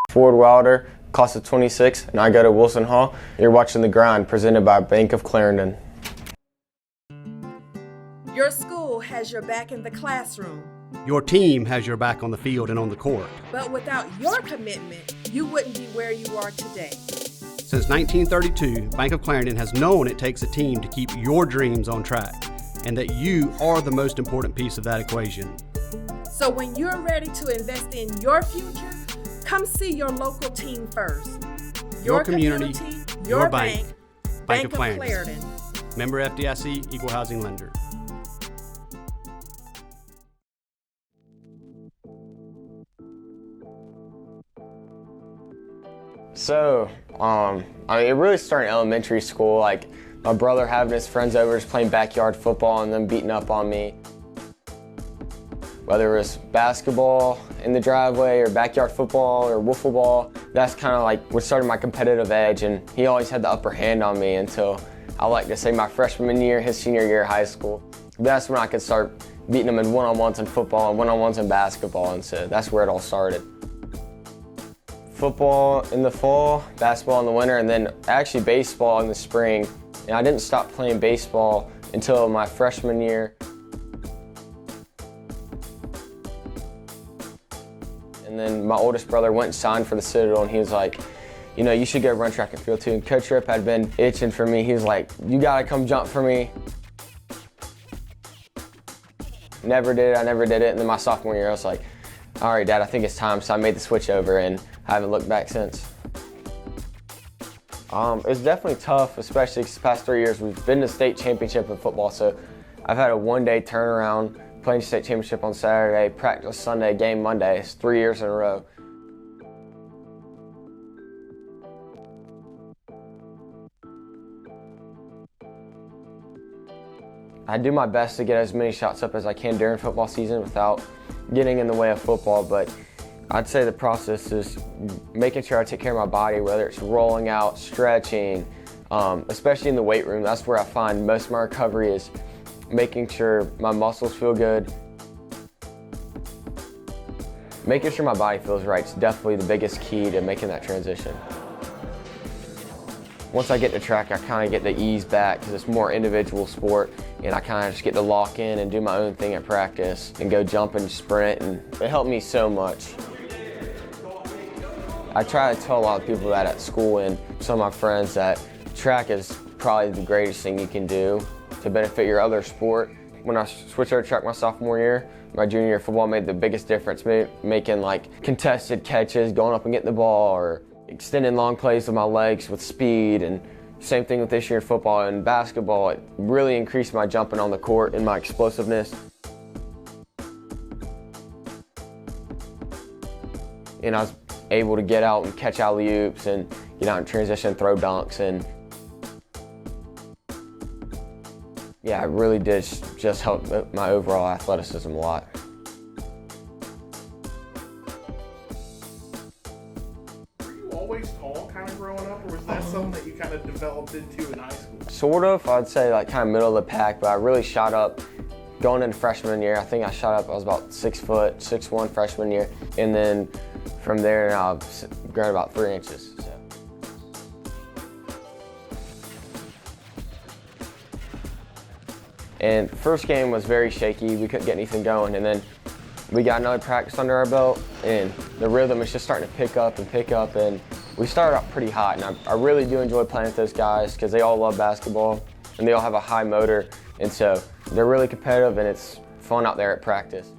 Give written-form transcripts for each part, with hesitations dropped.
Ford Wilder, class of 26, and I go to Wilson Hall. You're watching The Grind, presented by Bank of Clarendon. Your school has your back in the classroom. Your team has your back on the field and on the court. But without your commitment, you wouldn't be where you are today. Since 1932, Bank of Clarendon has known it takes a team to keep your dreams on track, and that you are the most important piece of that equation. So when you're ready to invest in your future, come see your local team first. Your community, your bank. Bank of Clarendon. Clarendon. Member FDIC, Equal Housing Lender. So, it really started in elementary school, like my brother having his friends over, just playing backyard football and them beating up on me. Whether it was basketball in the driveway or backyard football or wiffle ball, that's kind of like what started my competitive edge, and he always had the upper hand on me until, I like to say, my freshman year, his senior year of high school. That's when I could start beating him in one-on-ones in football and one-on-ones in basketball, and so that's where it all started. Football in the fall, basketball in the winter, and then actually baseball in the spring. And I didn't stop playing baseball until my freshman year. And then my oldest brother went and signed for the Citadel, and he was like, you know, you should go run track and field too. And Coach Rip had been itching for me. He was like, you gotta come jump for me. Never did it, I never did it. And then my sophomore year, I was like, all right, Dad, I think it's time. So I made the switch over, and I haven't looked back since. It's definitely tough, especially because the past 3 years we've been to state championship in football. So I've had a one-day turnaround, playing state championship on Saturday, practice Sunday, game Monday. It's 3 years in a row. I do my best to get as many shots up as I can during football season without getting in the way of football, but I'd say the process is making sure I take care of my body, whether it's rolling out, stretching, especially in the weight room. That's where I find most of my recovery is making sure my muscles feel good. Making sure my body feels right is definitely the biggest key to making that transition. Once I get to track, I kind of get the ease back because it's more individual sport, and I kind of just get to lock in and do my own thing at practice and go jump and sprint, and it helped me so much. I try to tell a lot of people that at school and some of my friends that track is probably the greatest thing you can do to benefit your other sport. When I switched over to track my sophomore year, my junior year of football made the biggest difference, making like contested catches, going up and getting the ball, or extending long plays with my legs with speed. And same thing with this year in football and basketball. It really increased my jumping on the court and my explosiveness. And I was able to get out and catch alley-oops and get out in transition, throw dunks, and yeah, it really did just help my overall athleticism a lot. Were you always tall kind of growing up, or was that something that you kind of developed into in high school? Sort of, I'd say like kind of middle of the pack, but I really shot up going into freshman year. I think I shot up, I was about 6 foot, 6'1" freshman year, and then from there I've grown about 3 inches. So. And first game was very shaky. We couldn't get anything going, and then we got another practice under our belt, and the rhythm is just starting to pick up, and we started out pretty hot. And I really do enjoy playing with those guys because they all love basketball and they all have a high motor, and so they're really competitive, and it's fun out there at practice.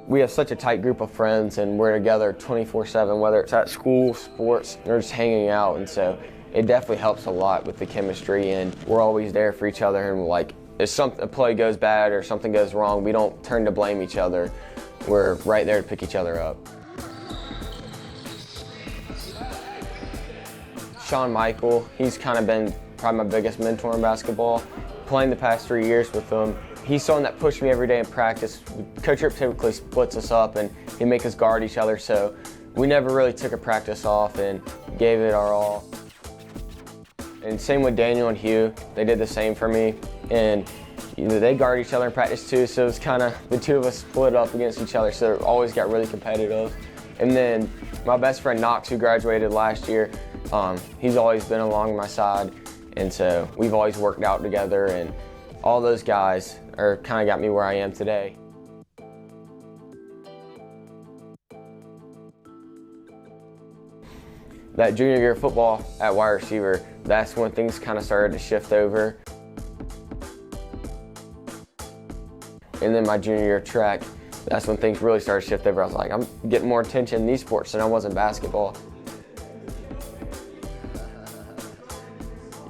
We have such a tight group of friends, and we're together 24/7, whether it's at school, sports, or just hanging out, and so it definitely helps a lot with the chemistry, and we're always there for each other, and like if a play goes bad or something goes wrong, we don't turn to blame each other. We're right there to pick each other up. Sean Michael, he's kind of been probably my biggest mentor in basketball. Playing the past 3 years with him, he's someone that pushed me every day in practice. Coach Rip typically splits us up, and he makes us guard each other, so we never really took a practice off and gave it our all. And same with Daniel and Hugh, they did the same for me. And they guard each other in practice too, so it's kind of the two of us split up against each other, so it always got really competitive. And then my best friend Knox, who graduated last year, he's always been along my side, and so we've always worked out together, and all those guys are kind of got me where I am today. That junior year of football at wide receiver, that's when things kind of started to shift over. And then my junior year of track, that's when things really started to shift over. I was like, I'm getting more attention in these sports than I was in basketball.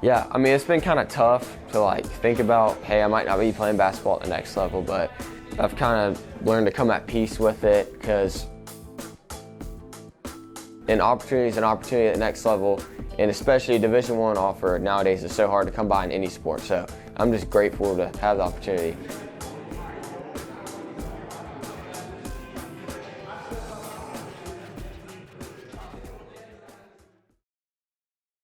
Yeah, I mean, it's been kind of tough to like think about, hey, I might not be playing basketball at the next level, but I've kind of learned to come at peace with it, because an opportunity is an opportunity at the next level, and especially a Division I offer nowadays is so hard to come by in any sport. So I'm just grateful to have the opportunity.